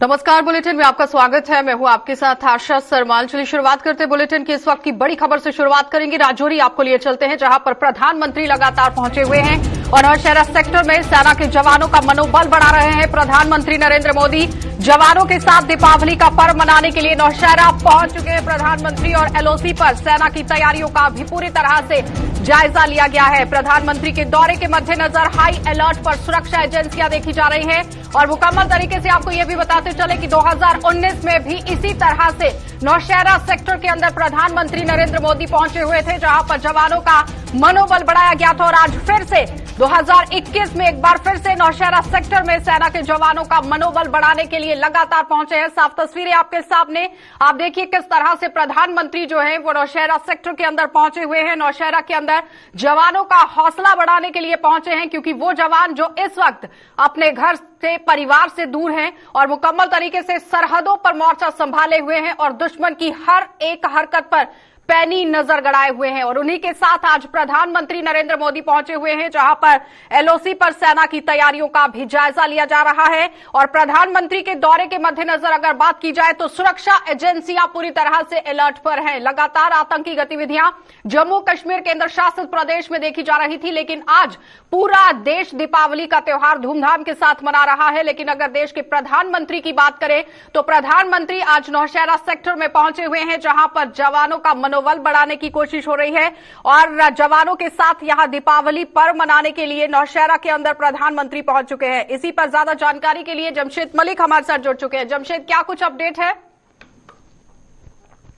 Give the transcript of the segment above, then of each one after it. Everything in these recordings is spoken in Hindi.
नमस्कार, बुलेटिन में आपका स्वागत है। मैं हूं आपके साथ आशा सरमाल। चलिए शुरुआत करते हैं बुलेटिन की इस वक्त की बड़ी खबर से शुरुआत करेंगे। राजौरी आपको लिए चलते हैं, जहां पर प्रधानमंत्री लगातार पहुंचे हुए हैं और नौशहरा सेक्टर में सेना के जवानों का मनोबल बढ़ा रहे हैं। प्रधानमंत्री नरेंद्र मोदी जवानों के साथ दीपावली का पर्व मनाने के लिए नौशहरा पहुंच चुके हैं प्रधानमंत्री और एलओसी पर सेना की तैयारियों का भी पूरी तरह से जायजा लिया गया है। प्रधानमंत्री के दौरे के मद्देनजर हाई अलर्ट पर सुरक्षा एजेंसियां देखी जा रही हैं और मुकम्मल तरीके से आपको यह भी बताते चले कि 2019 में भी इसी तरह से नौशहरा सेक्टर के अंदर प्रधानमंत्री नरेंद्र मोदी पहुंचे हुए थे, जहां पर जवानों का मनोबल बढ़ाया गया था। और आज फिर से 2021 में एक बार फिर से नौशहरा सेक्टर में सेना के जवानों का मनोबल बढ़ाने के लिए लगातार पहुंचे हैं। साफ तस्वीरें आपके सामने, आप देखिए किस तरह से प्रधानमंत्री जो है वो नौशहरा सेक्टर के अंदर पहुंचे हुए हैं। नौशहरा के अंदर जवानों का हौसला बढ़ाने के लिए पहुंचे हैं, क्योंकि वो जवान जो इस वक्त अपने घर से, परिवार से दूर हैं और मुकम्मल तरीके से सरहदों पर मोर्चा संभाले हुए हैं और दुश्मन की हर एक हरकत पर पैनी नजर गड़ाए हुए हैं। और उन्हीं के साथ आज प्रधानमंत्री नरेंद्र मोदी पहुंचे हुए हैं, जहां पर एलओसी पर सेना की तैयारियों का भी जायजा लिया जा रहा है। और प्रधानमंत्री के दौरे के मद्देनजर अगर बात की जाए तो सुरक्षा एजेंसियां पूरी तरह से अलर्ट पर हैं। लगातार आतंकी गतिविधियां जम्मू कश्मीर केंद्र शासित प्रदेश में देखी जा रही थी, लेकिन आज पूरा देश दीपावली का त्योहार धूमधाम के साथ मना रहा है। लेकिन अगर देश के प्रधानमंत्री की बात करें तो प्रधानमंत्री आज नौशहरा सेक्टर में पहुंचे हुए हैं, जहां पर जवानों का मनोबल बढ़ाने की कोशिश हो रही है और जवानों के साथ यहां दीपावली पर्व मनाने के लिए नौशहरा के अंदर प्रधानमंत्री पहुंच चुके हैं। इसी पर ज्यादा जानकारी के लिए जमशेद मलिक हमारे साथ जुड़ चुके हैं। जमशेद, क्या कुछ अपडेट है?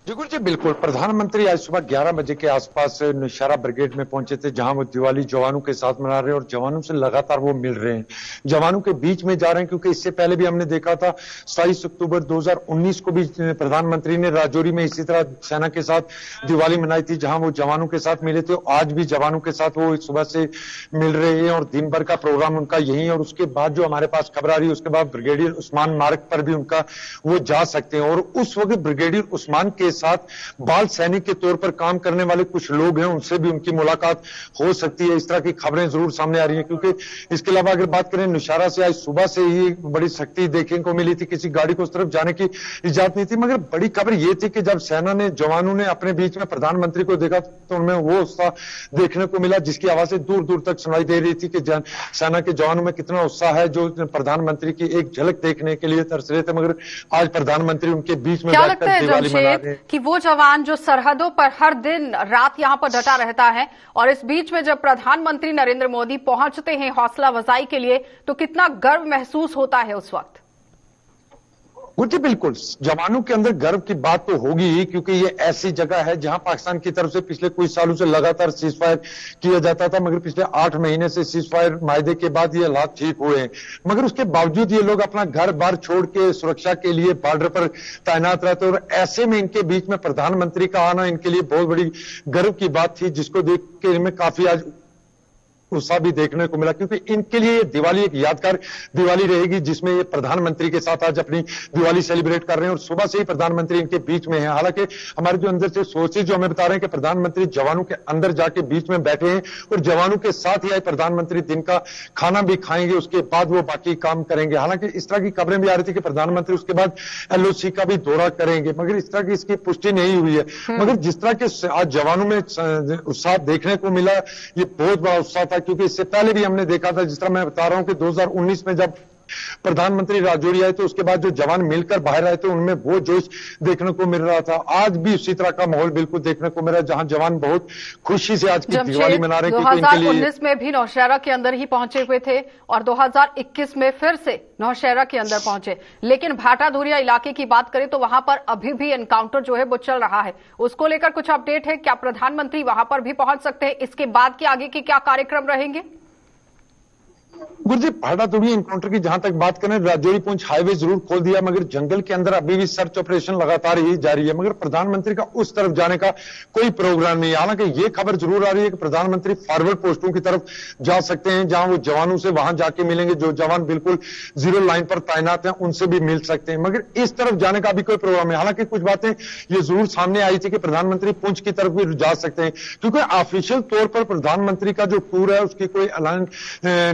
जी बिल्कुल, प्रधानमंत्री आज सुबह 11 बजे के आसपास नौशहरा ब्रिगेड में पहुंचे थे, जहां वो दिवाली जवानों के साथ मना रहे हैं और जवानों से लगातार वो मिल रहे हैं, जवानों के बीच में जा रहे हैं। क्योंकि इससे पहले भी हमने देखा था 27 अक्टूबर 2019 को भी प्रधानमंत्री ने राजौरी में इसी तरह सेना के साथ दिवाली मनाई थी, जहां वो जवानों के साथ मिले थे। आज भी जवानों के साथ वो सुबह से मिल रहे हैं और दिन भर का प्रोग्राम उनका यही है। और उसके बाद जो हमारे पास खबर आ रही है, उसके बाद ब्रिगेडियर उस्मान मार्ग पर भी उनका वो जा सकते हैं। और उस वक्त ब्रिगेडियर उस्मान के साथ बाल सैनिक के तौर पर काम करने वाले कुछ लोग हैं, उनसे भी उनकी मुलाकात हो सकती है। इस तरह की खबरें जरूर सामने आ रही हैं। क्योंकि इसके अलावा अगर बात करें, नौशहरा से आज सुबह से ही बड़ी सख्ती देखने को मिली थी, किसी गाड़ी को उस तरफ जाने की इजाजत नहीं थी। मगर बड़ी खबर यह थी कि जब सेना ने, जवानों ने अपने बीच में प्रधानमंत्री को देखा तो उनमें वो उत्साह देखने को मिला, जिसकी आवाजें दूर दूर तक सुनाई दे रही थी कि सेना के जवानों में कितना उत्साह है, जो प्रधानमंत्री की एक झलक देखने के लिए तरस रहे थे। मगर आज प्रधानमंत्री उनके बीच में बैठकर दिवाली मना रहे हैं। कि वो जवान जो सरहदों पर हर दिन रात यहां पर डटा रहता है और इस बीच में जब प्रधानमंत्री नरेंद्र मोदी पहुंचते हैं हौसला अफजाई के लिए, तो कितना गर्व महसूस होता है उस वक्त? जी बिल्कुल, जवानों के अंदर गर्व की बात तो होगी ही, क्योंकि ये ऐसी जगह है जहां पाकिस्तान की तरफ से पिछले कुछ सालों से लगातार सीज फायर किया जाता था। मगर पिछले 8 महीने से सीज फायर मायदे के बाद ये हालात ठीक हुए हैं। मगर उसके बावजूद ये लोग अपना घर बार छोड़ के सुरक्षा के लिए बॉर्डर पर तैनात रहते, और ऐसे में इनके बीच में प्रधानमंत्री का आना इनके लिए बहुत बड़ी गर्व की बात थी, जिसको देख के इनमें काफी आज उत्साह भी देखने को मिला। क्योंकि इनके लिए दिवाली एक यादगार दिवाली रहेगी, जिसमें ये प्रधानमंत्री के साथ आज अपनी दिवाली सेलिब्रेट कर रहे हैं और सुबह से ही प्रधानमंत्री इनके बीच में है। हालांकि हमारे जो अंदर से सोर्सेज जो हमें बता रहे हैं कि प्रधानमंत्री जवानों के अंदर जाके बीच में बैठे हैं और जवानों के साथ ही आए प्रधानमंत्री दिन का खाना भी खाएंगे, उसके बाद वो बाकी काम करेंगे। हालांकि इस तरह की खबरें भी आ रही थी कि प्रधानमंत्री उसके बाद एलओसी का भी दौरा करेंगे, मगर इस तरह की इसकी पुष्टि नहीं हुई है। मगर जिस तरह के आज जवानों में उत्साह देखने को मिला, ये बहुत बड़ा उत्साह था। क्योंकि इससे पहले भी हमने देखा था, जिस तरह मैं बता रहा हूं कि 2019 में जब प्रधानमंत्री राजौरी आए तो उसके बाद जो जवान मिलकर बाहर आए थे, उनमें वो जोश देखने को मिल रहा था। आज भी उसी तरह का माहौल बिल्कुल देखने को मिल रहा है, जहां जवान बहुत खुशी से आज की दिवाली मना रहे हैं। 2019 में भी नौशहरा के अंदर ही पहुंचे हुए थे और 2021 में फिर से नौशहरा के अंदर पहुंचे। लेकिन भाटाधुरिया इलाके की बात करें तो वहां पर अभी भी एनकाउंटर जो है वो चल रहा है। उसको लेकर कुछ अपडेट है? क्या प्रधानमंत्री वहां पर भी पहुंच सकते हैं? इसके बाद के आगे के क्या कार्यक्रम रहेंगे? गुरुजी, भाटाधुरिया इनकाउंटर की जहां तक बात करें, राजौरी पुंछ हाईवे जरूर खोल दिया, मगर जंगल के अंदर अभी भी सर्च ऑपरेशन लगातार ही जारी है। मगर प्रधानमंत्री का उस तरफ जाने का कोई प्रोग्राम नहीं है। हालांकि ये खबर जरूर आ रही है कि प्रधानमंत्री फॉरवर्ड पोस्टों की तरफ जा सकते हैं, जहां वो जवानों से वहां जाके मिलेंगे, जो जवान बिल्कुल जीरो लाइन पर तैनात हैं उनसे भी मिल सकते हैं। मगर इस तरफ जाने का भी कोई प्रोग्राम है। हालांकि कुछ बातें ये जरूर सामने आई थी कि प्रधानमंत्री पुंछ की तरफ भी जा सकते हैं, क्योंकि ऑफिशियल तौर पर प्रधानमंत्री का जो टूर है उसकी कोई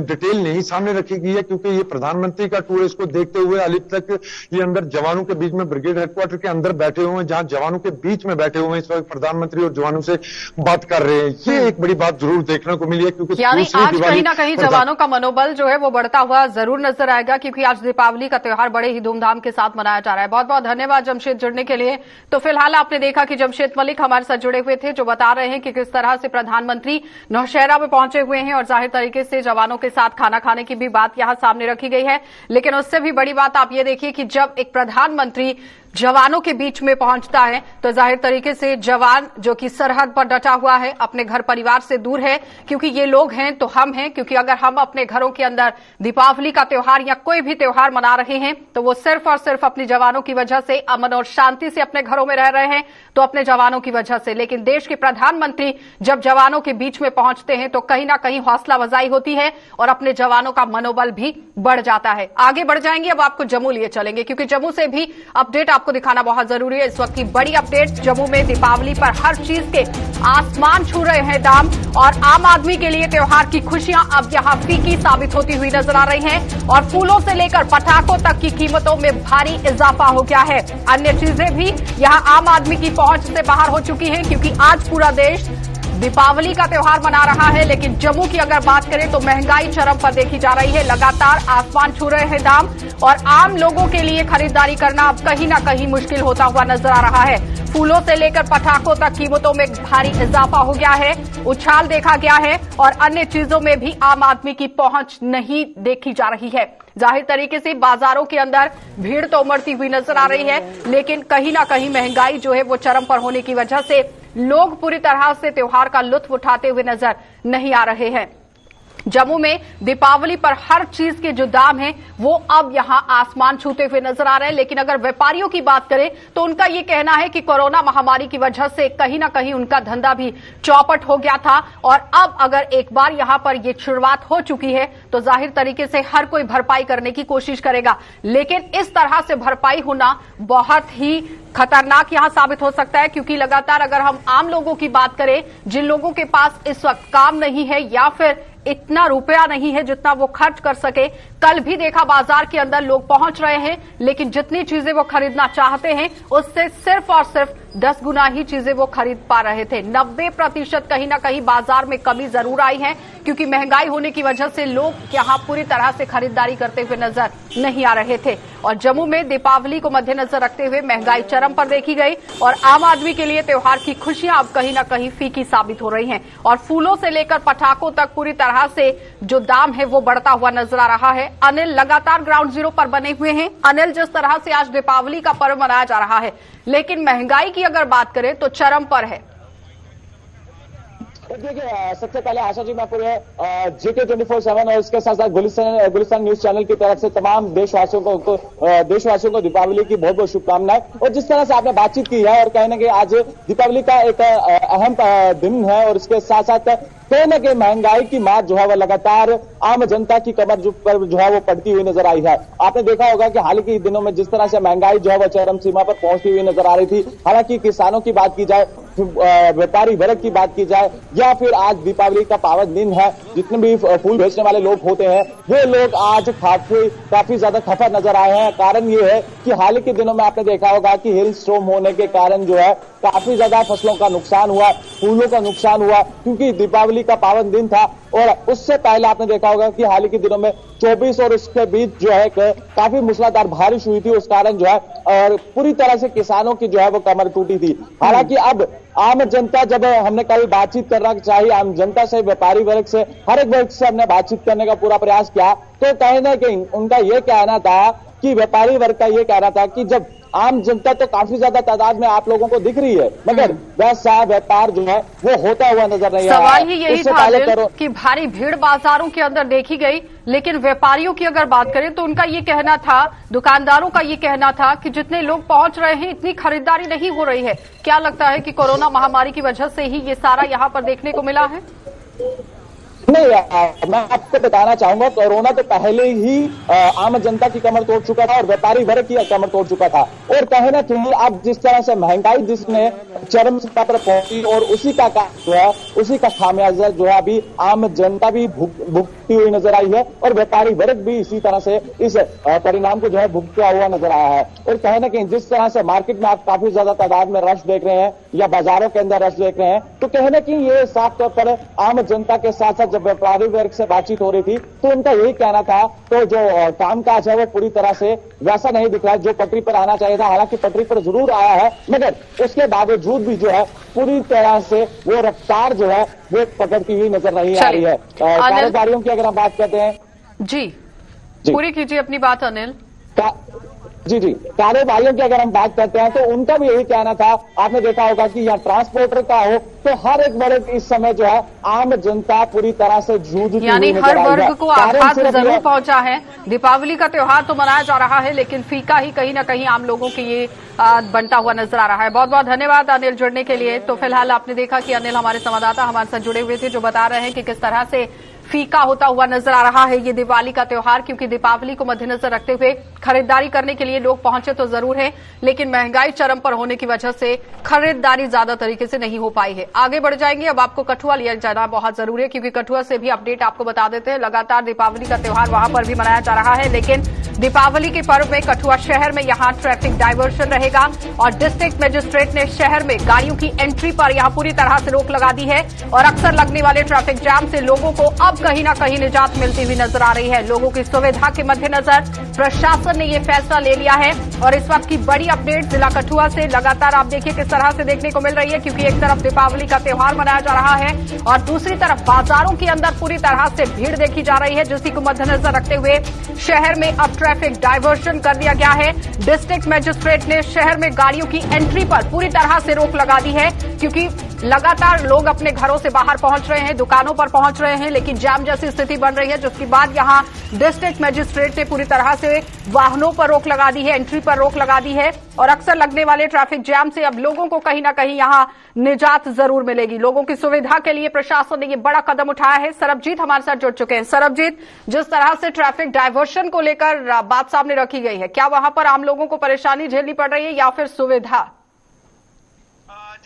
डिटेल डिटेल नहीं सामने रखी गई है, क्योंकि ये प्रधानमंत्री का टूर है। इसको देखते हुए अभी तक ये अंदर जवानों के बीच में ब्रिगेड हेडक्वार्टर के अंदर बैठे हुए हैं, जहां जवानों के बीच में बैठे हुए हैं इस वक्त प्रधानमंत्री और जवानों से बात कर रहे हैं। ये एक बड़ी बात जरूर देखने को मिली है, क्योंकि यानी आज कहीं ना कहीं जवानों का मनोबल जो है वो बढ़ता हुआ जरूर नजर आएगा, क्योंकि आज दीपावली का त्योहार बड़े ही धूमधाम के साथ मनाया जा रहा है। बहुत बहुत धन्यवाद जमशेद जुड़ने के लिए। तो फिलहाल आपने देखा कि जमशेद मलिक हमारे साथ जुड़े हुए थे, जो बता रहे हैं कि किस तरह से प्रधानमंत्री नौशहरा में पहुंचे हुए हैं और जाहिर तरीके से जवानों के साथ खाना खाने की भी बात यहां सामने रखी गई है। लेकिन उससे भी बड़ी बात आप ये देखिए कि जब एक प्रधानमंत्री जवानों के बीच में पहुंचता है तो जाहिर तरीके से जवान जो कि सरहद पर डटा हुआ है, अपने घर परिवार से दूर है, क्योंकि ये लोग हैं तो हम हैं। क्योंकि अगर हम अपने घरों के अंदर दीपावली का त्योहार या कोई भी त्योहार मना रहे हैं तो वो सिर्फ और सिर्फ अपनी जवानों की वजह से, अमन और शांति से अपने घरों में रह रहे हैं तो अपने जवानों की वजह से। लेकिन देश के प्रधानमंत्री जब जवानों के बीच में पहुंचते हैं तो कहीं ना कहीं हौसला अफजाई होती है और अपने जवानों का मनोबल भी बढ़ जाता है। आगे बढ़ जाएंगे, अब आपको जम्मू लिए चलेंगे, क्योंकि जम्मू से भी अपडेट आपको दिखाना बहुत जरूरी है। इस वक्त की बड़ी अपडेट, जम्मू में दीपावली पर हर चीज के आसमान छू रहे हैं दाम और आम आदमी के लिए त्योहार की खुशियां अब यहां फीकी साबित होती हुई नजर आ रही हैं और फूलों से लेकर पटाखों तक की कीमतों में भारी इजाफा हो गया है। अन्य चीजें भी यहां आम आदमी की पहुंच से बाहर हो चुकी हैं, क्योंकि आज पूरा देश दीपावली का त्योहार मना रहा है। लेकिन जम्मू की अगर बात करें तो महंगाई चरम पर देखी जा रही है, लगातार आसमान छू रहे हैं दाम और आम लोगों के लिए खरीदारी करना अब कहीं ना कहीं मुश्किल होता हुआ नजर आ रहा है। फूलों से लेकर पटाखों तक कीमतों में भारी इजाफा हो गया है, उछाल देखा गया है और अन्य चीजों में भी आम आदमी की पहुंच नहीं देखी जा रही है। जाहिर तरीके से बाजारों के अंदर भीड़ तो उमड़ती हुई नजर आ रही है, लेकिन कहीं ना कहीं महंगाई जो है वो चरम पर होने की वजह से लोग पूरी तरह से त्योहार का लुत्फ उठाते हुए नजर नहीं आ रहे हैं। जम्मू में दीपावली पर हर चीज के जो दाम हैं वो अब यहां आसमान छूते हुए नजर आ रहे हैं। लेकिन अगर व्यापारियों की बात करें तो उनका ये कहना है कि कोरोना महामारी की वजह से कहीं ना कहीं उनका धंधा भी चौपट हो गया था और अब अगर एक बार यहां पर ये शुरुआत हो चुकी है तो जाहिर तरीके से हर कोई भरपाई करने की कोशिश करेगा। लेकिन इस तरह से भरपाई होना बहुत ही खतरनाक यहां साबित हो सकता है, क्योंकि लगातार अगर हम आम लोगों की बात करें, जिन लोगों के पास इस वक्त काम नहीं है या फिर इतना रुपया नहीं है जितना वो खर्च कर सके, कल भी देखा बाजार के अंदर लोग पहुंच रहे हैं लेकिन जितनी चीजें वो खरीदना चाहते हैं उससे सिर्फ और सिर्फ 10 गुना ही चीजें वो खरीद पा रहे थे। 90% कहीं ना कहीं बाजार में कमी जरूर आई है, क्योंकि महंगाई होने की वजह से लोग यहां पूरी तरह से खरीदारी करते हुए नजर नहीं आ रहे थे। और जम्मू में दीपावली को मद्देनजर रखते हुए महंगाई चरम पर देखी गई और आम आदमी के लिए त्योहार की खुशियां अब कहीं ना कहीं फीकी साबित हो रही हैं और फूलों से लेकर पटाखों तक पूरी तरह से जो दाम है वो बढ़ता हुआ नजर आ रहा है। अनिल लगातार ग्राउंड जीरो पर बने हुए हैं। अनिल, जिस तरह से आज दीपावली का पर्व मनाया जा रहा है, लेकिन महंगाई की अगर बात करें तो चरम पर है। देखिए, सबसे पहले आशा जी मैं पूरे जीके 24/7 और इसके साथ साथ गुलिस्तान न्यूज चैनल की तरफ से तमाम देशवासियों को दीपावली की बहुत बहुत शुभकामनाएं। और जिस तरह से आपने बातचीत की है और कहीं ना कहीं आज दीपावली का एक अहम दिन है और इसके साथ साथ कहीं ना कहीं महंगाई की मार जो है वो लगातार आम जनता की कमर जो है वो पड़ती हुई नजर आई है। आपने देखा होगा कि हाल के दिनों में जिस तरह से महंगाई जो है वो चरम सीमा पर पहुंचती हुई नजर आ रही थी। हालांकि किसानों की बात की जाए, व्यापारी वर्ग की बात की जाए या फिर आज दीपावली का पावन दिन है, जितने भी फूल बेचने वाले लोग होते हैं वो लोग आज काफी ज्यादा खफा नजर आए हैं। कारण ये है कि हाल के दिनों में आपने देखा होगा कि हेल स्टॉर्म होने के कारण जो है काफी ज्यादा फसलों का नुकसान हुआ, फूलों का नुकसान हुआ, क्योंकि दीपावली का पावन दिन था। और उससे पहले आपने देखा होगा कि हाल के दिनों में 24 और उसके बीच जो है काफी मूसलाधार बारिश हुई थी, उस कारण जो है और पूरी तरह से किसानों की जो है वो कमर टूटी थी। हालांकि अब आम जनता, जब हमने कल बातचीत करना चाहिए आम जनता से, व्यापारी वर्ग से, हर एक वर्ग से हमने बातचीत करने का पूरा प्रयास किया तो कहीं ना कहीं उनका यह कहना था कि व्यापारी वर्ग का यह कहना था कि जब आम जनता तो काफी ज्यादा तादाद में आप लोगों को दिख रही है मगर वैसा व्यापार जो है वो होता हुआ नजर नहीं आ रहा है। सवाल ही यही था कि भारी भीड़ बाजारों के अंदर देखी गई, लेकिन व्यापारियों की अगर बात करें तो उनका ये कहना था, दुकानदारों का ये कहना था कि जितने लोग पहुंच रहे हैं इतनी खरीदारी नहीं हो रही है। क्या लगता है कि कोरोना महामारी की वजह से ही ये सारा यहाँ पर देखने को मिला है? नहीं, मैं आपको बताना चाहूंगा, कोरोना तो पहले ही आम जनता की कमर तोड़ चुका था और व्यापारी वर्ग की कमर तोड़ चुका था। और कहीं ना कहीं अब जिस तरह से महंगाई जिसने चरम सीमा पर पहुंची और उसी का जो है, उसी का खामियाजा जो है अभी आम जनता भी भुगतती हुई नजर आई है और व्यापारी वर्ग भी इसी तरह से इस परिणाम को जो है भुगतता हुआ नजर आया है। और कहीं ना कहीं जिस तरह से मार्केट में आप काफी ज्यादा तादाद में रश देख रहे हैं या बाजारों के अंदर रश देख रहे हैं, तो कहीं ना कहीं ये साफ तौर पर आम जनता के साथ साथ जब व्यापारी वर्ग से बातचीत हो रही थी तो उनका यही कहना था, तो जो कामकाज है वो पूरी तरह से वैसा नहीं दिख रहा है जो पटरी पर आना चाहिए था। हालांकि पटरी पर जरूर आया है, मगर उसके बावजूद भी जो है पूरी तरह से वो रफ्तार जो है वो पकड़ती हुई नजर नहीं आ रही है। कारोबारियों की अगर हम बात करते हैं जी, पूरी कीजिए अपनी बात अनिल। जी, कारोबारियों की अगर हम बात करते हैं तो उनका भी यही कहना था। आपने देखा होगा कि यहाँ ट्रांसपोर्टर का हो तो हर एक वर्ग इस समय जो है आम जनता पूरी तरह से जूझती यानी हर वर्ग को आघात जरूर पहुंचा है। दीपावली का त्योहार तो मनाया जा रहा है, लेकिन फीका ही कहीं ना कहीं आम लोगों के ये बनता हुआ नजर आ रहा है। बहुत बहुत धन्यवाद अनिल जुड़ने के लिए। तो फिलहाल आपने देखा कि अनिल हमारे संवाददाता हमारे साथ जुड़े हुए थे, जो बता रहे हैं कि किस तरह से फीका होता हुआ नजर आ रहा है ये दिवाली का त्योहार, क्योंकि दीपावली को मद्देनजर रखते हुए खरीदारी करने के लिए लोग पहुंचे तो जरूर है, लेकिन महंगाई चरम पर होने की वजह से खरीदारी ज्यादा तरीके से नहीं हो पाई है। आगे बढ़ जाएंगे, अब आपको कठुआ लिया जाना बहुत जरूरी है, क्योंकि कठुआ से भी अपडेट आपको बता देते हैं। लगातार दीपावली का त्योहार वहां पर भी मनाया जा रहा है, लेकिन दीपावली के पर्व में कठुआ शहर में यहां ट्रैफिक डायवर्शन रहेगा और डिस्ट्रिक्ट मजिस्ट्रेट ने शहर में गाड़ियों की एंट्री पर यहां पूरी तरह से रोक लगा दी है और अक्सर लगने वाले ट्रैफिक जाम से लोगों को अब कहीं ना कहीं निजात मिलती हुई नजर आ रही है। लोगों की सुविधा के मद्देनजर प्रशासन ने यह फैसला ले लिया है और इस वक्त की बड़ी अपडेट जिला कठुआ से लगातार आप देखिए किस तरह से देखने को मिल रही है, क्योंकि एक तरफ दीपावली का त्योहार मनाया जा रहा है और दूसरी तरफ बाजारों के अंदर पूरी तरह से भीड़ देखी जा रही है, जिसी को मद्देनजर रखते हुए शहर में अब ट्रैफिक डायवर्शन कर दिया गया है। डिस्ट्रिक्ट मजिस्ट्रेट ने शहर में गाड़ियों की एंट्री पर पूरी तरह से रोक लगा दी है, क्योंकि लगातार लोग अपने घरों से बाहर पहुंच रहे हैं, दुकानों पर पहुंच रहे हैं, लेकिन जाम जैसी स्थिति बन रही है, जिसके बाद यहां डिस्ट्रिक्ट मजिस्ट्रेट ने पूरी तरह से वाहनों पर रोक लगा दी है, एंट्री पर रोक लगा दी है और अक्सर लगने वाले ट्रैफिक जैम से अब लोगों को कहीं ना कहीं यहां निजात जरूर मिलेगी। लोगों की सुविधा के लिए प्रशासन ने यह बड़ा कदम उठाया है। सरबजीत हमारे साथ जुड़ चुके हैं। सरबजीत, जिस तरह से ट्रैफिक डायवर्शन को लेकर बात सामने रखी गई है, क्या वहां पर आम लोगों को परेशानी झेलनी पड़ रही है या फिर सुविधा?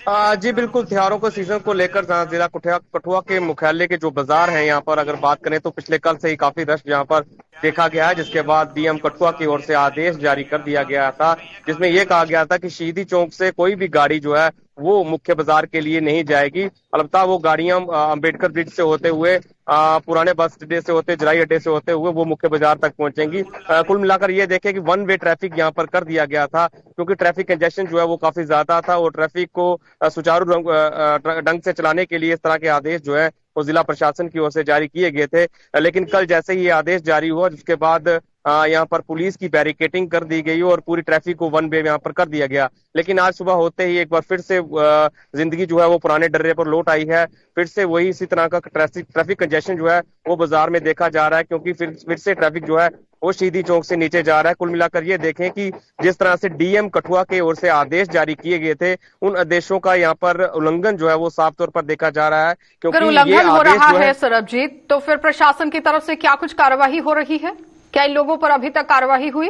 जी बिल्कुल, त्योहारों को सीजन को लेकर जिला कठुआ के मुख्यालय के जो बाजार हैं यहाँ पर अगर बात करें तो पिछले कल से ही काफी रश यहाँ पर देखा गया है, जिसके बाद डीएम कठुआ की ओर से आदेश जारी कर दिया गया था, जिसमें यह कहा गया था कि शहीदी चौक से कोई भी गाड़ी जो है वो मुख्य बाजार के लिए नहीं जाएगी। अलबत्ता वो गाड़ियां अंबेडकर ब्रिज से होते हुए पुराने बस अड्डे से होते जराई अड्डे से होते हुए वो मुख्य बाजार तक पहुंचेंगी। कुल मिलाकर ये देखें कि वन वे ट्रैफिक यहाँ पर कर दिया गया था, क्योंकि ट्रैफिक कंजेशन जो है वो काफी ज्यादा था और ट्रैफिक को सुचारू ढंग से चलाने के लिए इस तरह के आदेश जो है वो जिला प्रशासन की ओर से जारी किए गए थे। लेकिन कल जैसे ही ये आदेश जारी हुआ, जिसके बाद यहाँ पर पुलिस की बैरिकेटिंग कर दी गई और पूरी ट्रैफिक को वन वे यहाँ पर कर दिया गया। लेकिन आज सुबह होते ही एक बार फिर से जिंदगी जो है वो पुराने डर्रे पर लौट आई है। फिर से वही इसी तरह का ट्रैफिक कंजेशन जो है वो बाजार में देखा जा रहा है, क्योंकि फिर से ट्रैफिक जो है वो शहीदी चौक से नीचे जा रहा है। कुल मिलाकर ये देखें कि जिस तरह से डीएम कठुआ की ओर से आदेश जारी किए गए थे, उन आदेशों का यहाँ पर उल्लंघन जो है वो साफ तौर पर देखा जा रहा है। क्योंकि उल्लंघन हो रहा है सरबजीत, तो फिर प्रशासन की तरफ से क्या कुछ कार्यवाही हो रही है? क्या इन लोगों पर अभी तक कार्यवाही हुई?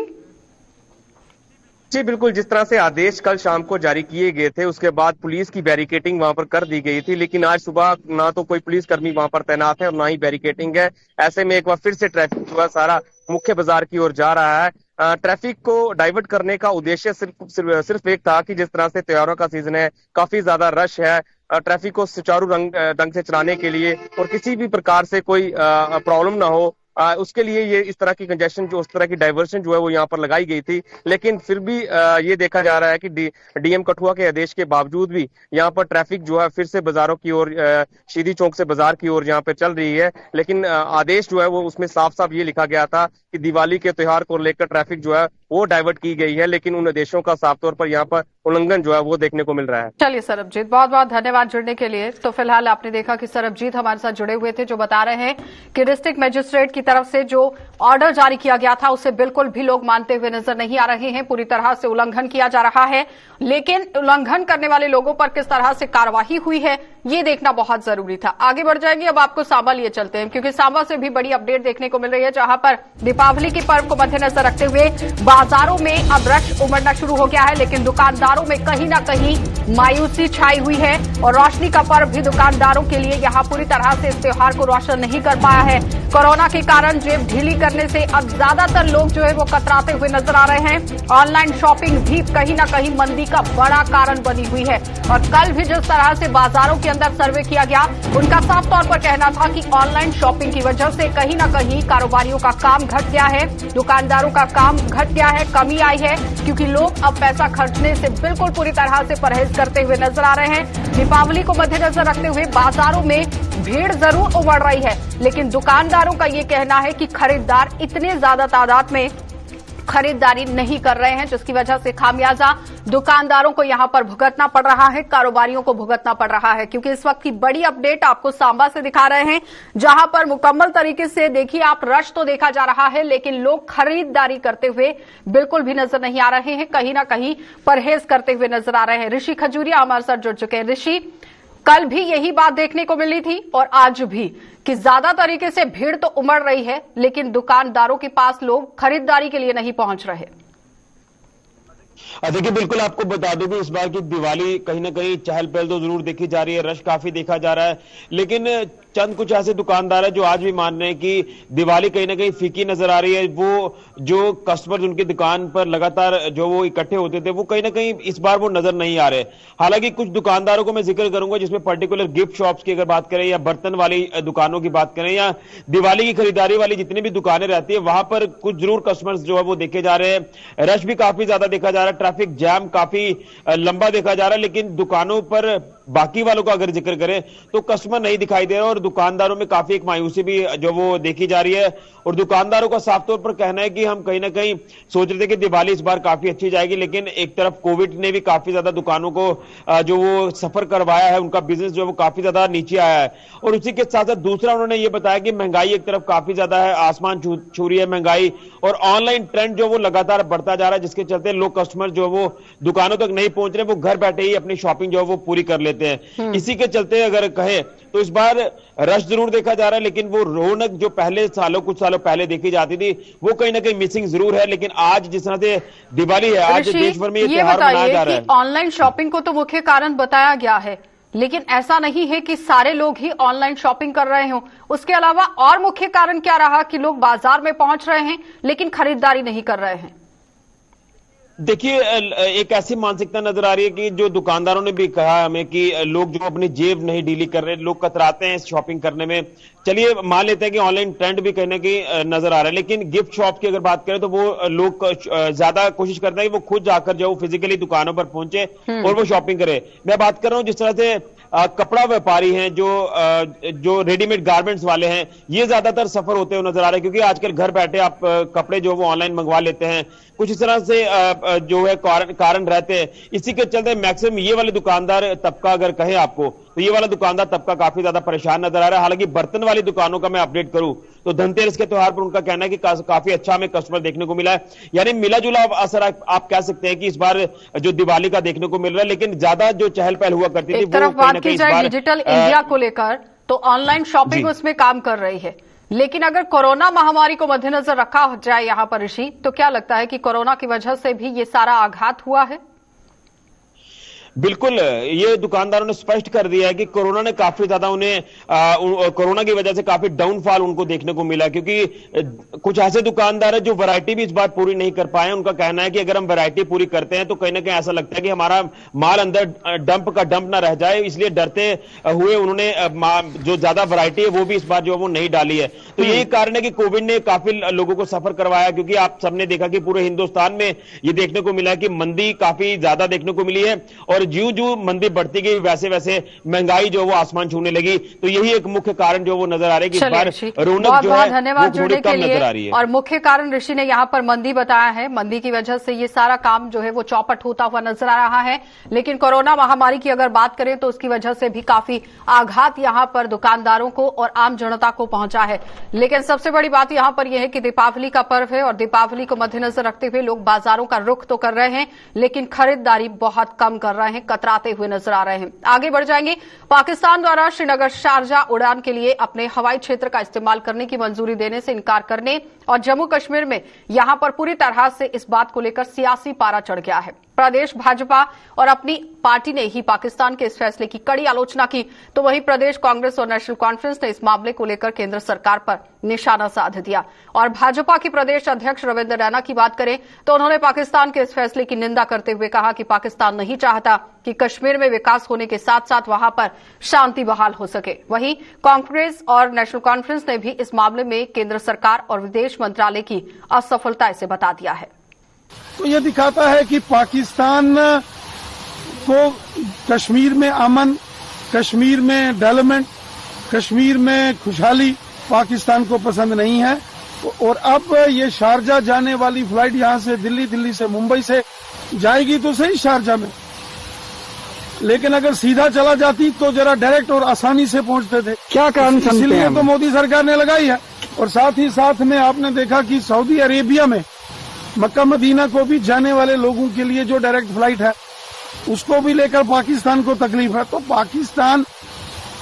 जी बिल्कुल, जिस तरह से आदेश कल शाम को जारी किए गए थे उसके बाद पुलिस की बैरिकेटिंग वहां पर कर दी गई थी, लेकिन आज सुबह ना तो कोई पुलिसकर्मी वहां पर तैनात है और ना ही बैरिकेटिंग है। ऐसे में एक बार फिर से ट्रैफिक जो है सारा मुख्य बाजार की ओर जा रहा है। ट्रैफिक को डाइवर्ट करने का उद्देश्य सिर्फ एक था कि जिस तरह से त्योहारों का सीजन है, काफी ज्यादा रश है, ट्रैफिक को सुचारू ढंग से चलाने के लिए और किसी भी प्रकार से कोई प्रॉब्लम ना हो, उसके लिए ये इस तरह की कंजेशन जो उस तरह की डाइवर्शन जो है वो यहाँ पर लगाई गई थी। लेकिन फिर भी ये देखा जा रहा है कि डीएम कठुआ के आदेश के बावजूद भी यहाँ पर ट्रैफिक जो है फिर से बाजारों की ओर, शहीदी चौक से बाजार की ओर यहाँ पे चल रही है। लेकिन आदेश जो है वो उसमें साफ साफ ये लिखा गया था कि दिवाली के त्योहार को लेकर ट्रैफिक जो है वो डाइवर्ट की गई है, लेकिन उन आदेशों का साफ तौर पर यहाँ पर उल्लंघन जो है वो देखने को मिल रहा है। चलिए सरबजीत, बहुत बहुत धन्यवाद जुड़ने के लिए। तो फिलहाल आपने देखा कि सरबजीत हमारे साथ जुड़े हुए थे, जो बता रहे हैं कि डिस्ट्रिक्ट मजिस्ट्रेट की तरफ से जो ऑर्डर जारी किया गया था उसे बिल्कुल भी लोग मानते हुए नजर नहीं आ रहे हैं। पूरी तरह से उल्लंघन किया जा रहा है, लेकिन उल्लंघन करने वाले लोगों पर किस तरह से कार्यवाही हुई है ये देखना बहुत जरूरी था। आगे बढ़ जाएंगे, अब आपको सांबा लिए चलते हैं, क्योंकि सांबा से भी बड़ी अपडेट देखने को मिल रही है, जहां पर दीपावली के पर्व को मद्देनजर रखते हुए बाजारों में अब रश उमड़ना शुरू हो गया है, लेकिन दुकानदारों में कहीं ना कहीं मायूसी छाई हुई है और रोशनी का पर्व भी दुकानदारों के लिए यहां पूरी तरह से इस त्योहार को रोशन नहीं कर पाया है। कोरोना के कारण जेब ढीली करने से अब ज्यादातर लोग जो है वो कतराते हुए नजर आ रहे हैं। ऑनलाइन शॉपिंग भी कहीं ना कहीं मंदी का बड़ा कारण बनी हुई है और कल भी जिस तरह से बाजारों के अंदर सर्वे किया गया, उनका साफ तौर पर कहना था कि ऑनलाइन शॉपिंग की वजह से कहीं ना कहीं कारोबारियों का काम घट गया है, दुकानदारों का काम घट गया है, कमी आई है, क्योंकि लोग अब पैसा खर्चने से बिल्कुल पूरी तरह से परहेज करते हुए नजर आ रहे हैं। दीपावली को मद्देनजर रखते हुए बाजारों में भीड़ जरूर उमड़ रही है, लेकिन दुकानदारों का ये कहना है कि खरीदार इतने ज्यादा तादाद में खरीदारी नहीं कर रहे हैं, जिसकी वजह से खामियाजा दुकानदारों को यहां पर भुगतना पड़ रहा है, कारोबारियों को भुगतना पड़ रहा है। क्योंकि इस वक्त की बड़ी अपडेट आपको सांबा से दिखा रहे हैं, जहां पर मुकम्मल तरीके से देखिए आप रश तो देखा जा रहा है, लेकिन लोग खरीदारी करते हुए बिल्कुल भी नजर नहीं आ रहे हैं, कहीं ना कहीं परहेज करते हुए नजर आ रहे हैं। ऋषि खजूरिया हमारे साथ जुड़ चुके हैं। ऋषि, कल भी यही बात देखने को मिली थी और आज भी कि ज्यादा तरीके से भीड़ तो उमड़ रही है, लेकिन दुकानदारों के पास लोग खरीदारी के लिए नहीं पहुंच रहे। देखिए, बिल्कुल आपको बता दूं कि इस बार की दिवाली कहीं ना कहीं चहल पहल तो जरूर देखी जा रही है, रश काफी देखा जा रहा है, लेकिन चंद कुछ ऐसे दुकानदार हैं जो आज भी मान रहे हैं कि दिवाली कहीं ना कहीं फीकी नजर आ रही है। वो जो कस्टमर्स उनकी दुकान पर लगातार जो वो इकट्ठे होते थे, वो कहीं ना कहीं इस बार वो नजर नहीं आ रहे। हालांकि कुछ दुकानदारों को मैं जिक्र करूंगा, जिसमें पर्टिकुलर गिफ्ट शॉप्स की अगर बात करें या बर्तन वाली दुकानों की बात करें या दिवाली की खरीदारी वाली जितनी भी दुकानें रहती है, वहां पर कुछ जरूर कस्टमर्स जो है वो देखे जा रहे हैं। रश भी काफी ज्यादा देखा जा रहा है, ट्रैफिक जैम काफी लंबा देखा जा रहा है, लेकिन दुकानों पर बाकी वालों का अगर जिक्र करें तो कस्टमर नहीं दिखाई दे रहा और दुकानदारों में काफी एक मायूसी भी जो वो देखी जा रही है। और दुकानदारों का साफ तौर पर कहना है कि हम कहीं ना कहीं सोच रहे थे कि दिवाली इस बार काफी अच्छी जाएगी, लेकिन एक तरफ कोविड ने भी काफी ज्यादा दुकानों को जो वो सफर करवाया है, उनका बिजनेस जो है वो काफी ज्यादा नीचे आया है। और उसी के साथ साथ दूसरा उन्होंने ये बताया कि महंगाई एक तरफ काफी ज्यादा है, आसमान छू रही है महंगाई, और ऑनलाइन ट्रेंड जो वो लगातार बढ़ता जा रहा है, जिसके चलते लोग कस्टमर जो वो दुकानों तक नहीं पहुंच रहे, वो घर बैठे ही अपनी शॉपिंग जो है वो पूरी कर लेते हैं। इसी के चलते अगर कहें तो इस बार रश जरूर देखा जा रहा है, लेकिन वो रौनक जो पहले सालों कुछ सालों पहले देखी जाती थी वो कहीं ना कहीं मिसिंग जरूर है। लेकिन आज जिस तरह से दिवाली है, आज देश भर में ये त्योहार मनाया जा रहा है। ऑनलाइन शॉपिंग को तो मुख्य कारण बताया गया है, लेकिन ऐसा नहीं है कि सारे लोग ही ऑनलाइन शॉपिंग कर रहे हों। उसके अलावा और मुख्य कारण क्या रहा कि लोग बाजार में पहुंच रहे हैं लेकिन खरीदारी नहीं कर रहे हैं? देखिए, एक ऐसी मानसिकता नजर आ रही है कि जो दुकानदारों ने भी कहा हमें कि लोग जो अपनी जेब नहीं ढीली कर रहे, लोग कतराते हैं शॉपिंग करने में। चलिए मान लेते हैं कि ऑनलाइन ट्रेंड भी कहीं ना कहीं नजर आ रहा है, लेकिन गिफ्ट शॉप की अगर बात करें तो वो लोग ज्यादा कोशिश करते हैं कि वो खुद जाकर जो फिजिकली दुकानों पर पहुंचे और वो शॉपिंग करे। मैं बात कर रहा हूं जिस तरह से कपड़ा व्यापारी हैं, जो रेडीमेड गारमेंट्स वाले हैं, ये ज्यादातर सफर होते हुए नजर आ रहे हैं, क्योंकि आजकल घर बैठे आप कपड़े जो वो ऑनलाइन मंगवा लेते हैं। कुछ इस तरह से जो है कारण रहते हैं। इसी के चलते मैक्सिमम ये वाले दुकानदार तबका अगर कहें आपको तो ये वाला दुकानदार तबका काफी ज्यादा परेशान नजर आ रहा है। हालांकि बर्तन वाली दुकानों का मैं अपडेट करूं तो धनतेरस के त्योहार पर उनका कहना है कि काफी अच्छा हमें कस्टमर देखने को मिला है। यानी मिला जुला असर आप कह सकते हैं कि इस बार जो दिवाली का देखने को मिल रहा है, लेकिन ज्यादा जो चहल पहल हुआ करती थी एक तरफ बात की जाए डिजिटल इंडिया को लेकर तो ऑनलाइन शॉपिंग उसमें काम कर रही है, लेकिन अगर कोरोना महामारी को मद्देनजर रखा जाए यहाँ पर ऋषि, तो क्या लगता है कि कोरोना की वजह से भी ये सारा आघात हुआ है? बिल्कुल, ये दुकानदारों ने स्पष्ट कर दिया है कि कोरोना ने काफी ज्यादा उन्हें कोरोना की वजह से काफी डाउनफॉल उनको देखने को मिला, क्योंकि कुछ ऐसे दुकानदार हैं जो वैरायटी भी इस बार पूरी नहीं कर पाए। उनका कहना है कि अगर हम वैरायटी पूरी करते हैं तो कहीं ना कहीं ऐसा लगता है कि हमारा माल अंदर डंप का डंप ना रह जाए, इसलिए डरते हुए उन्होंने जो ज्यादा वैरायटी है वो भी इस बार जो वो नहीं डाली है। तो यही कारण है कि कोविड ने काफी लोगों को सफर करवाया, क्योंकि आप सबने देखा कि पूरे हिंदुस्तान में ये देखने को मिला कि मंदी काफी ज्यादा देखने को मिली है, और ज्यों-ज्यों मंदी बढ़ती गई वैसे वैसे महंगाई जो वो आसमान छूने लगी। तो यही एक मुख्य कारण जो वो नजर आ रहा है कि इस बार रौनक जो है वो थोड़ी कम नजर आ रही है। और मुख्य कारण ऋषि ने यहाँ पर मंदी बताया है, मंदी की वजह से ये सारा काम जो है वो चौपट होता हुआ नजर आ रहा है। लेकिन कोरोना महामारी की अगर बात करें तो उसकी वजह से भी काफी आघात यहाँ पर दुकानदारों को और आम जनता को पहुंचा है। लेकिन सबसे बड़ी बात यहाँ पर यह है कि दीपावली का पर्व है और दीपावली को मद्देनजर रखते हुए लोग बाजारों का रुख तो कर रहे हैं, लेकिन खरीदारी बहुत कम कर रहे हैं। हैं कतराते हुए नजर आ रहे हैं। आगे बढ़ जाएंगे। पाकिस्तान द्वारा श्रीनगर शारजाह उड़ान के लिए अपने हवाई क्षेत्र का इस्तेमाल करने की मंजूरी देने से इनकार करने और जम्मू कश्मीर में यहां पर पूरी तरह से इस बात को लेकर सियासी पारा चढ़ गया है। प्रदेश भाजपा और अपनी पार्टी ने ही पाकिस्तान के इस फैसले की कड़ी आलोचना की, तो वहीं प्रदेश कांग्रेस और नेशनल कॉन्फ्रेंस ने इस मामले को लेकर केंद्र सरकार पर निशाना साध दिया। और भाजपा के प्रदेश अध्यक्ष रविंद्र रैना की बात करें तो उन्होंने पाकिस्तान के इस फैसले की निंदा करते हुए कहा कि पाकिस्तान नहीं चाहता कि कश्मीर में विकास होने के साथ साथ वहां पर शांति बहाल हो सके। वहीं कांग्रेस और नेशनल कॉन्फ्रेंस ने भी इस मामले में केंद्र सरकार और विदेश मंत्रालय की असफलता इसे बता दिया है। तो ये दिखाता है कि पाकिस्तान को कश्मीर में अमन, कश्मीर में डेवलपमेंट, कश्मीर में खुशहाली पाकिस्तान को पसंद नहीं है। और अब ये शारजा जाने वाली फ्लाइट यहां से दिल्ली, दिल्ली से मुंबई से जाएगी तो सही शारजा में, लेकिन अगर सीधा चला जाती तो जरा डायरेक्ट और आसानी से पहुंचते थे। क्या कारण समझते हैं? इसलिए तो मोदी सरकार ने लगाई है। और साथ ही साथ में आपने देखा कि सऊदी अरेबिया में मक्का मदीना को भी जाने वाले लोगों के लिए जो डायरेक्ट फ्लाइट है उसको भी लेकर पाकिस्तान को तकलीफ है। तो पाकिस्तान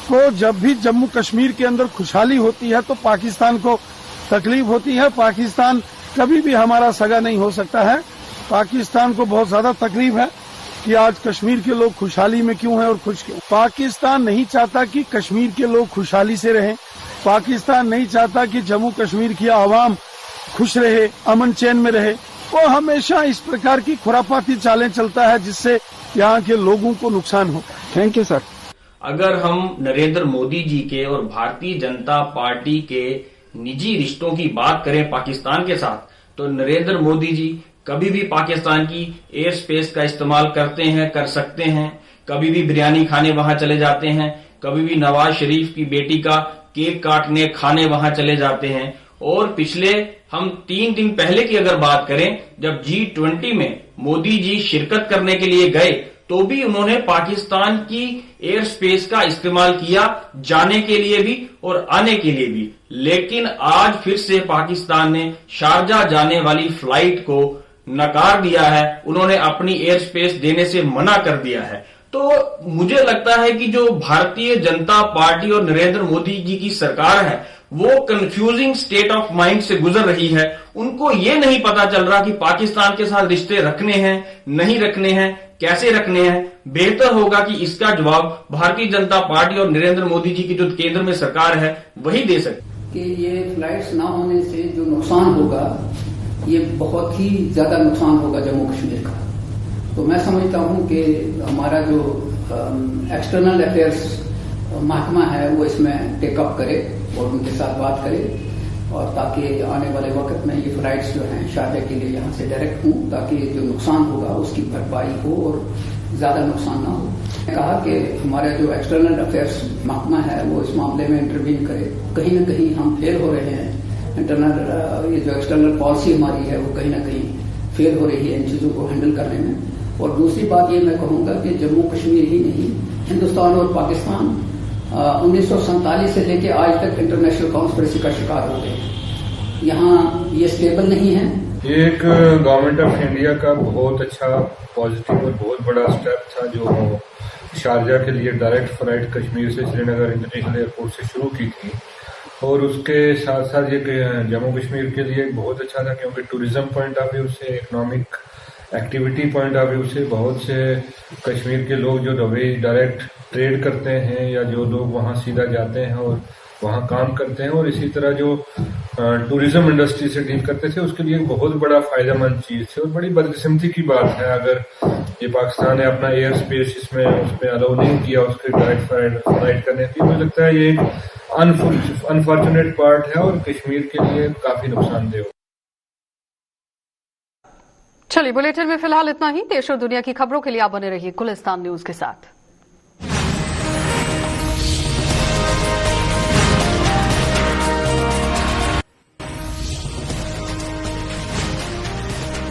को जब भी जम्मू कश्मीर के अंदर खुशहाली होती है तो पाकिस्तान को तकलीफ होती है। पाकिस्तान कभी भी हमारा सगा नहीं हो सकता है। पाकिस्तान को बहुत ज्यादा तकलीफ है कि आज कश्मीर के लोग खुशहाली में क्यों हैं और खुश क्यों। पाकिस्तान नहीं चाहता कि कश्मीर के लोग खुशहाली से रहें। पाकिस्तान नहीं चाहता कि जम्मू कश्मीर की आवाम खुश रहे, अमन चैन में रहे। वो हमेशा इस प्रकार की खुरापाती चालें चलता है जिससे यहाँ के लोगों को नुकसान हो। Thank you sir. अगर हम नरेंद्र मोदी जी के और भारतीय जनता पार्टी के निजी रिश्तों की बात करें पाकिस्तान के साथ, तो नरेंद्र मोदी जी कभी भी पाकिस्तान की एयर स्पेस का इस्तेमाल करते हैं, कर सकते हैं। कभी भी बिरयानी खाने वहां चले जाते हैं, कभी भी नवाज शरीफ की बेटी का केक काटने खाने वहां चले जाते हैं। और पिछले हम 3 दिन पहले की अगर बात करें, जब G20 में मोदी जी शिरकत करने के लिए गए तो भी उन्होंने पाकिस्तान की एयर स्पेस का इस्तेमाल किया, जाने के लिए भी और आने के लिए भी। लेकिन आज फिर से पाकिस्तान ने शारजाह जाने वाली फ्लाइट को नकार दिया है, उन्होंने अपनी एयर स्पेस देने से मना कर दिया है। तो मुझे लगता है कि जो भारतीय जनता पार्टी और नरेंद्र मोदी जी की सरकार है वो कंफ्यूजिंग स्टेट ऑफ माइंड से गुजर रही है। उनको ये नहीं पता चल रहा कि पाकिस्तान के साथ रिश्ते रखने हैं, नहीं रखने हैं, कैसे रखने हैं। बेहतर होगा कि इसका जवाब भारतीय जनता पार्टी और नरेंद्र मोदी जी की जो केंद्र में सरकार है वही दे सके। कि ये फ्लाइट्स ना होने से जो नुकसान होगा ये बहुत ही ज्यादा नुकसान होगा जम्मू कश्मीर का। तो मैं समझता हूं कि हमारा जो एक्सटर्नल अफेयर्स महकमा है वो इसमें टेकअप करे और उनके साथ बात करे, और ताकि आने वाले वक्त में ये फ्लाइट्स जो हैं शारजाह के लिए यहाँ से डायरेक्ट हों, ताकि जो नुकसान होगा उसकी भरपाई हो और ज्यादा नुकसान ना हो। मैंने कहा कि हमारा जो एक्सटर्नल अफेयर्स महकमा है वो इस मामले में इंटरवीन करे। कहीं न कहीं हम फेल हो रहे हैं। इंटरनल ये जो एक्सटर्नल पॉलिसी हमारी है वो कहीं ना कहीं फेल हो रही है इन चीजों को हैंडल करने में। और दूसरी बात ये मैं कहूंगा कि जम्मू कश्मीर ही नहीं, हिंदुस्तान और पाकिस्तान 1947 से लेकर आज तक इंटरनेशनल कॉन्स्पिरेसी का शिकार हो गए। यहाँ ये स्टेबल नहीं है। ये एक गवर्नमेंट ऑफ इंडिया का बहुत अच्छा पॉजिटिव और बहुत बड़ा स्टेप था जो शारजाह के लिए डायरेक्ट फ्लाइट कश्मीर से श्रीनगर इंटरनेशनल एयरपोर्ट से शुरू की थी। और उसके साथ साथ ये जम्मू कश्मीर के लिए बहुत अच्छा था क्योंकि टूरिज्म पॉइंट ऑफ व्यू से, economic activity point of view से बहुत से कश्मीर के लोग जो डायरेक्ट ट्रेड करते हैं या जो लोग वहां सीधा जाते हैं और वहां काम करते हैं और इसी तरह जो टूरिज्म इंडस्ट्री से डील करते थे उसके लिए बहुत बड़ा फायदेमंद चीज थी। और बड़ी बदकिस्मती की बात है अगर ये पाकिस्तान ने अपना एयर स्पेस उसमें अलाउ नहीं किया उसके डायरेक्ट फ्लाइट करने की। मुझे लगता है ये एक अनफॉर्चुनेट पार्ट है और कश्मीर के लिए काफी नुकसानदेह हो। चलिए बुलेटिन में फिलहाल इतना ही। देश और दुनिया की खबरों के लिए आप बने रहिए गुलिस्तान न्यूज के साथ।